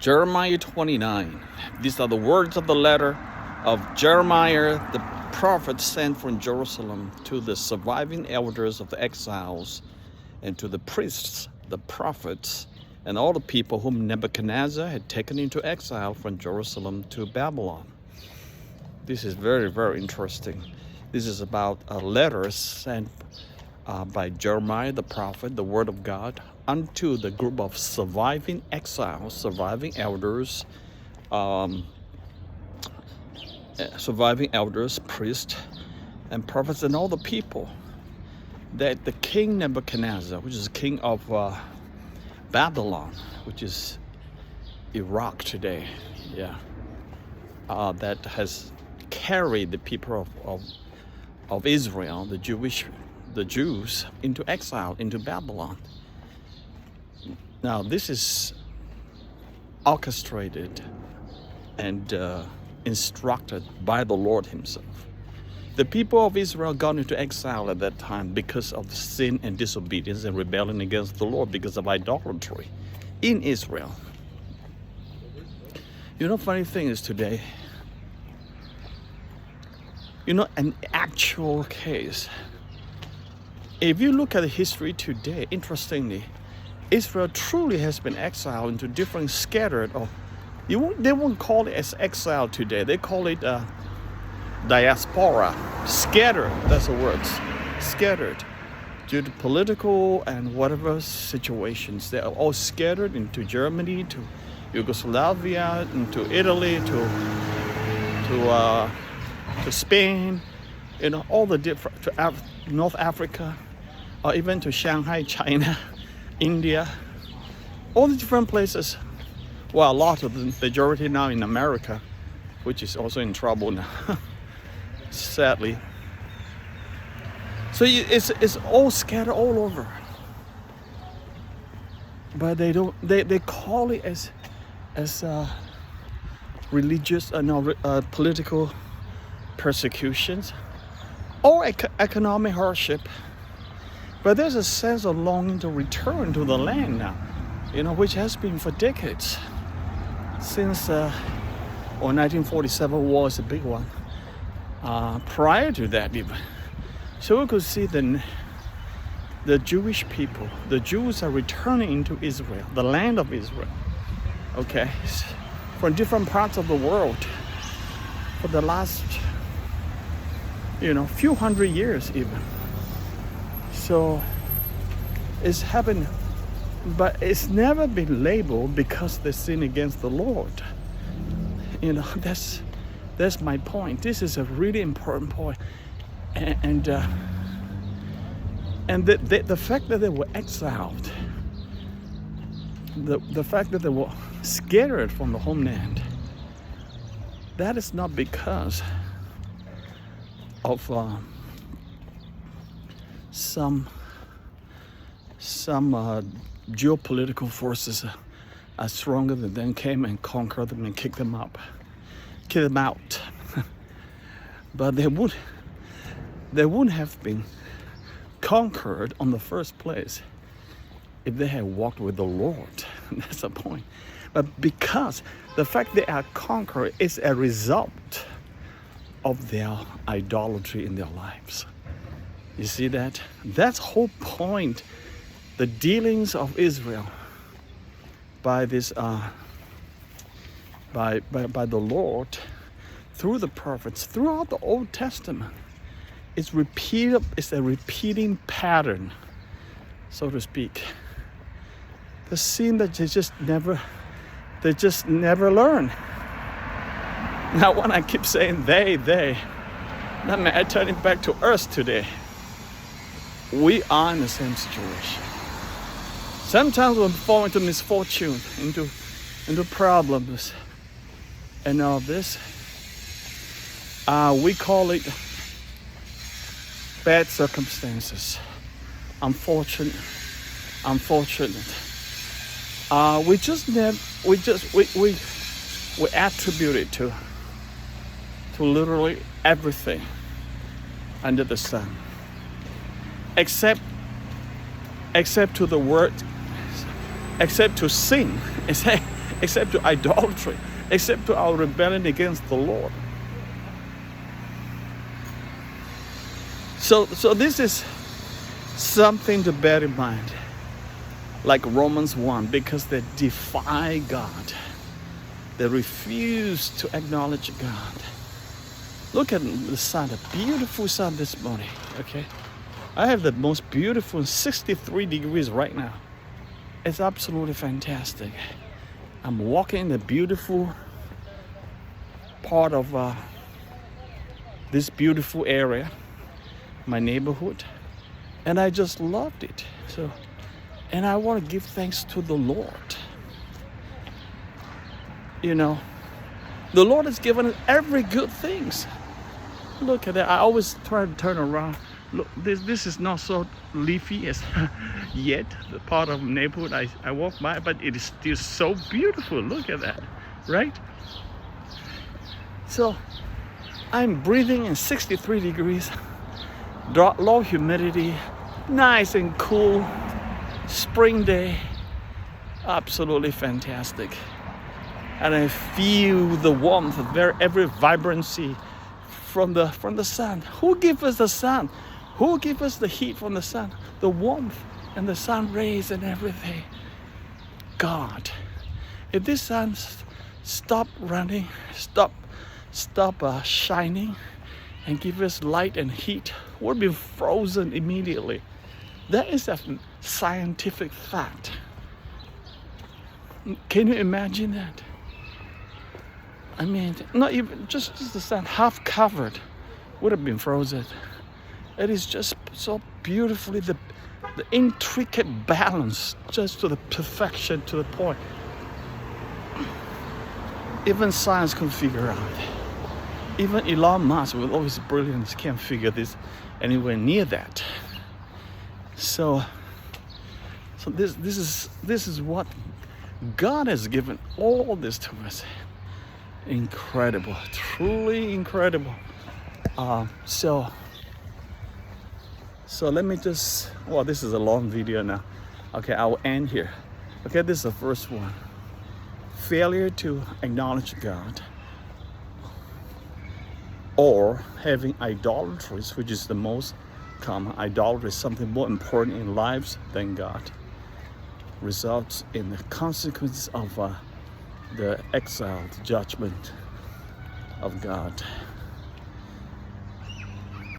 Jeremiah 29. These are the words of the letter of Jeremiah, the prophet sent from Jerusalem to the surviving elders of the exiles and to the priests, the prophets, and all the people whom Nebuchadnezzar had taken into exile from Jerusalem to Babylon. This is very, very interesting. This is about a letter sent by Jeremiah the prophet, the word of God, unto the group of surviving exiles, surviving elders, priests, and prophets, and all the people that the king Nebuchadnezzar, which is the king of Babylon, which is Iraq today, that has carried the people of Israel, the Jews, into exile, into Babylon. Now, this is orchestrated and instructed by the Lord himself. The people of Israel got into exile at that time because of sin and disobedience and rebellion against the Lord, because of idolatry in Israel. You know, funny thing is today, an actual case. If you look at the history today, interestingly, Israel truly has been exiled into different scattered, they won't call it as exile today. They call it diaspora, scattered. That's the word, scattered, due to political and whatever situations. They are all scattered into Germany, to Yugoslavia, into Italy, to Spain, all the different, to North Africa, or even to Shanghai, China, India, all the different places. Well, a lot of the majority now in America, which is also in trouble now, sadly. So it's all scattered all over. But they call it as religious, political persecutions or economic hardship. But there's a sense of longing to return to the land now, which has been for decades. Since 1947 war is a big one. Prior to that even. So we could see the Jewish people, the Jews are returning into Israel, the land of Israel. Okay, from different parts of the world for the last, few hundred years even. So it's happened, but it's never been labeled because they sin against the Lord. That's my point. This is a really important point. And the fact that they were exiled, the fact that they were scattered from the homeland, that is not because of some geopolitical forces are stronger than them, came and conquered them and kicked them out. But they wouldn't have been conquered on the first place if they had walked with the Lord. That's the point. But because the fact they are conquered is a result of their idolatry in their lives. You see that? That's the whole point. The dealings of Israel by this by the Lord through the prophets throughout the Old Testament, it's a repeating pattern, so to speak. The sin that they just never learn. Now when I keep saying they, that may I turn it back to us today. We are in the same situation. Sometimes we fall into misfortune, into problems, and all this. We call it bad circumstances, unfortunate. We attribute it to literally everything under the sun, except to the word, except to sin. except to idolatry, except to our rebellion against the Lord. So this is something to bear in mind, like Romans 1, because they defy God. They refuse to acknowledge God. Look at the sun, a beautiful sun this morning, okay? I have the most beautiful 63 degrees right now. It's absolutely fantastic. I'm walking in the beautiful part of this beautiful area, my neighborhood, and I just loved it. So, and I want to give thanks to the Lord. You know, the Lord has given us every good things. Look at that. I always try to turn around. Look, this is not so leafy as yet, the part of the neighborhood I walk by, but it is still so beautiful. Look at that, right? So I'm breathing in 63 degrees, low humidity, nice and cool, spring day, absolutely fantastic. And I feel the warmth of every vibrancy from the sun. Who gives us the sun? Who gives us the heat from the sun? The warmth and the sun rays and everything. God. If this sun stop running, stop shining, and give us light and heat, we'll be frozen immediately. That is a scientific fact. Can you imagine that? I mean, not even just the sun, half covered, would have been frozen. It is just so beautifully the intricate balance, just to the perfection, to the point. Even science can figure out. Even Elon Musk, with all his brilliance, can't figure this anywhere near that. So this is what God has given all this to us. Incredible, truly incredible. So let me just, well, this is a long video now. Okay, I will end here. Okay, this is the first one. Failure to acknowledge God, or having idolatries, which is the most common. Idolatry is something more important in lives than God, results in the consequences of the exiled judgment of God.